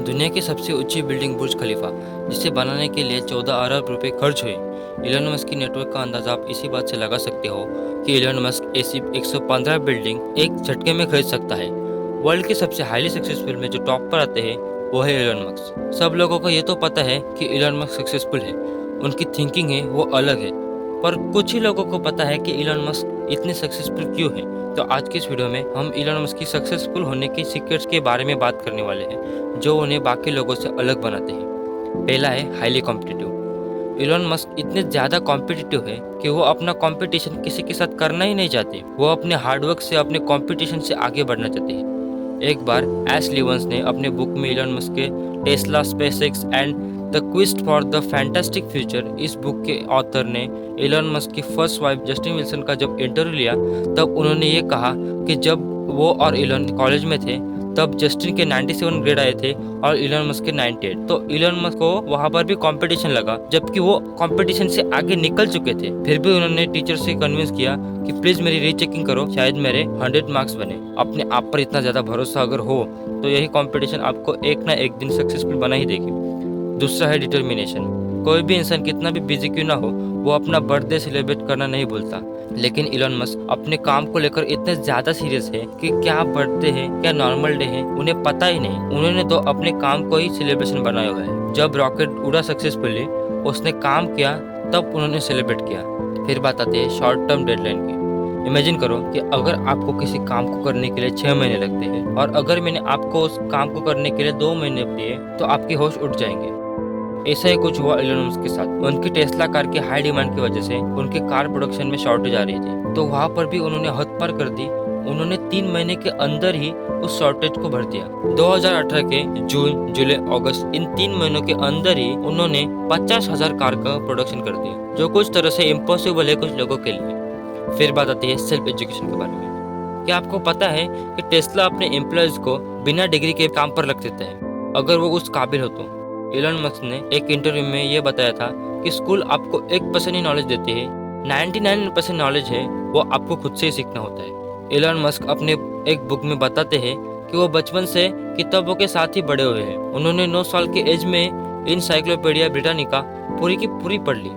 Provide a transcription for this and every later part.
दुनिया की सबसे ऊंची बिल्डिंग बुर्ज खलीफा, जिसे बनाने के लिए 14 अरब रुपए खर्च हुए। इलॉन मस्क की नेटवर्क का अंदाजा आप इसी बात से लगा सकते हो कि इलॉन मस्क ऐसी 115 बिल्डिंग एक झटके में खरीद सकता है। वर्ल्ड के सबसे हाईली सक्सेसफुल में जो टॉप पर आते हैं वो है इलॉन मस्क। सब लोगों को ये तो पता है कि इलॉन मस्क सक्सेसफुल है, उनकी थिंकिंग है वो अलग है, पर कुछ ही लोगों को पता है कि इलॉन मस्क इतने सक्सेसफुल क्यों है। तो आज की इस वीडियो में हम इलॉन मस्क की सक्सेसफुल होने की सीक्रेट्स के बारे में बात करने वाले हैं, जो उन्हें बाकी लोगों से अलग बनाते हैं। पहला है हाईली कॉम्पिटिटिव। इलॉन मस्क इतने ज़्यादा कॉम्पिटिटिव है कि वो अपना कंपटीशन किसी के साथ करना ही नहीं चाहते। वो अपने हार्डवर्क से अपने कंपटीशन से आगे बढ़ना चाहते हैं। एक बार एश लीवंस ने अपने बुक में इलॉन मस्क के Tesla, SpaceX and the quest for the fantastic future, इस बुक के ऑथर ने इलॉन मस्क की फर्स्ट वाइफ जस्टिन विल्सन का जब इंटरव्यू लिया, तब उन्होंने ये कहा कि जब वो और इलॉन कॉलेज में थे तब जस्टिन के 97 ग्रेड आए थे और इलॉन मस्क के 98। तो इलॉन मस्क को वहां पर भी कंपटीशन लगा, जबकि वो कंपटीशन से आगे निकल चुके थे। फिर भी उन्होंने टीचर से कन्विंस किया कि प्लीज मेरी रीचेकिंग करो, शायद मेरे 100 मार्क्स बने। अपने आप पर इतना ज्यादा भरोसा अगर हो तो यही कंपटीशन आपको एक ना एक दिन सक्सेसफुल बना ही देगी। दूसरा है डिटर्मिनेशन। कोई भी इंसान कितना भी बिजी क्यों ना हो, वो अपना बर्थडे सेलिब्रेट करना नहीं भूलता, लेकिन इलॉन मस्क अपने काम को लेकर इतने ज्यादा सीरियस है कि क्या बर्थडे है क्या नॉर्मल डे है उन्हें पता ही नहीं। उन्होंने तो अपने काम को ही सेलिब्रेशन बनाया हुआ है। जब रॉकेट उड़ा सक्सेसफुली, उसने काम किया तब उन्होंने सेलिब्रेट किया। फिर बात आती है शॉर्ट टर्म डेडलाइन की। इमेजिन करो कि अगर आपको किसी काम को करने के लिए 6 महीने लगते हैं और अगर मैंने आपको उस काम को करने के लिए 2 महीने दिए तो आपके होश उठ जाएंगे। ऐसा ही कुछ हुआ इलॉन मस्क के साथ। उनकी टेस्ला कार की हाई डिमांड की वजह से उनके कार प्रोडक्शन में शॉर्टेज आ रही थी, तो वहां पर भी उन्होंने हद पार कर दी। उन्होंने 3 महीने के अंदर ही उस शॉर्टेज को भर दिया। 2018 के जून, जुलाई, अगस्त, इन 3 महीनों के अंदर ही उन्होंने 50,000 कार का प्रोडक्शन कर दिया, जो कुछ तरह से इम्पॉसिबल है कुछ लोगों के लिए। फिर बात आती है सेल्फ एजुकेशन के बारे में। क्या आपको पता है कि टेस्ला अपने एम्प्लॉयज को बिना डिग्री के काम पर रख देता है, अगर वो उस काबिल हो तो। इलॉन मस्क ने एक इंटरव्यू में ये बताया था कि स्कूल आपको 1% ही नॉलेज देती है, 99% नॉलेज है वो आपको खुद से ही सीखना होता है। इलॉन मस्क अपने एक बुक में बताते हैं कि वो बचपन से किताबों के साथ ही बड़े हुए हैं। उन्होंने 9 साल के एज में इनसाइक्लोपीडिया ब्रिटानिका पूरी की पूरी पढ़ ली।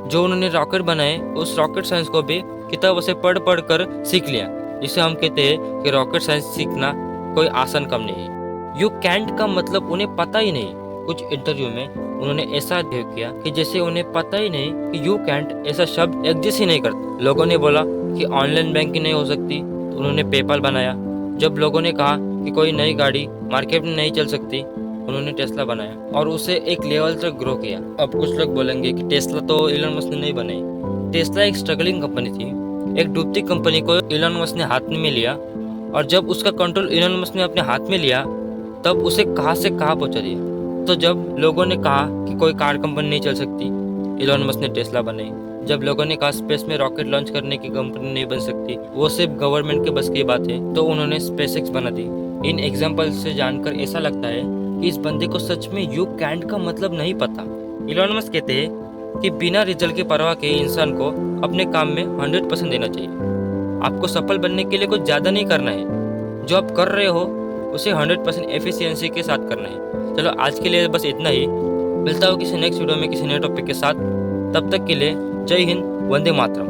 जो उन्होंने रॉकेट बनाए उस रॉकेट साइंस को भी किताबों से पढ़ पढ़ कर सीख लिया, जिसे हम कहते हैं कि रॉकेट साइंस सीखना कोई आसान काम नहीं है। यू कैंट का मतलब उन्हें पता ही नहीं। कुछ इंटरव्यू में उन्होंने ऐसा बिहेव किया कि जैसे उन्हें पता ही नहीं कि यू कैंट ऐसा शब्द एग्जिस्ट ही नहीं करता। लोगों ने बोला कि ऑनलाइन बैंकिंग नहीं हो सकती, तो उन्होंने पेपाल बनाया। जब लोगों ने कहा कि कोई नई गाड़ी मार्केट में नहीं चल सकती, उन्होंने टेस्ला बनाया और उसे एक लेवल तक ग्रो किया। अब कुछ लोग बोलेंगे कि टेस्ला तो इलॉन मस्क ने नहीं बनाई। टेस्ला एक स्ट्रगलिंग कंपनी थी, एक डूबती कंपनी को इलॉन मस्क ने हाथ में लिया, और जब उसका कंट्रोल इलॉन मस्क ने अपने हाथ में लिया तब उसे कहाँ से कहाँ पहुँचा दिया। तो जब लोगों ने कहा कि कोई कार कंपनी नहीं चल सकती, इलॉन मस्क ने टेस्ला बनाई। जब लोगों ने कहा स्पेस में रॉकेट लॉन्च करने की कंपनी नहीं बन सकती, वो सिर्फ गवर्नमेंट के बस की बात है, तो उन्होंने स्पेसएक्स बना दी। इन एग्जाम्पल से जानकर ऐसा लगता है कि इस बंदे को सच में यू कैंट का मतलब नहीं पता। इलॉन मस्क कहते हैं कि बिना रिजल्ट की परवाह के इंसान को अपने काम में 100% देना चाहिए। आपको सफल बनने के लिए कुछ ज्यादा नहीं करना है, जो आप कर रहे हो उसे 100% एफिशिएंसी के साथ करना है। चलो आज के लिए बस इतना ही। मिलता हूँ किसी नेक्स्ट वीडियो में किसी नए टॉपिक के साथ। तब तक के लिए जय हिंद, वंदे मातरम।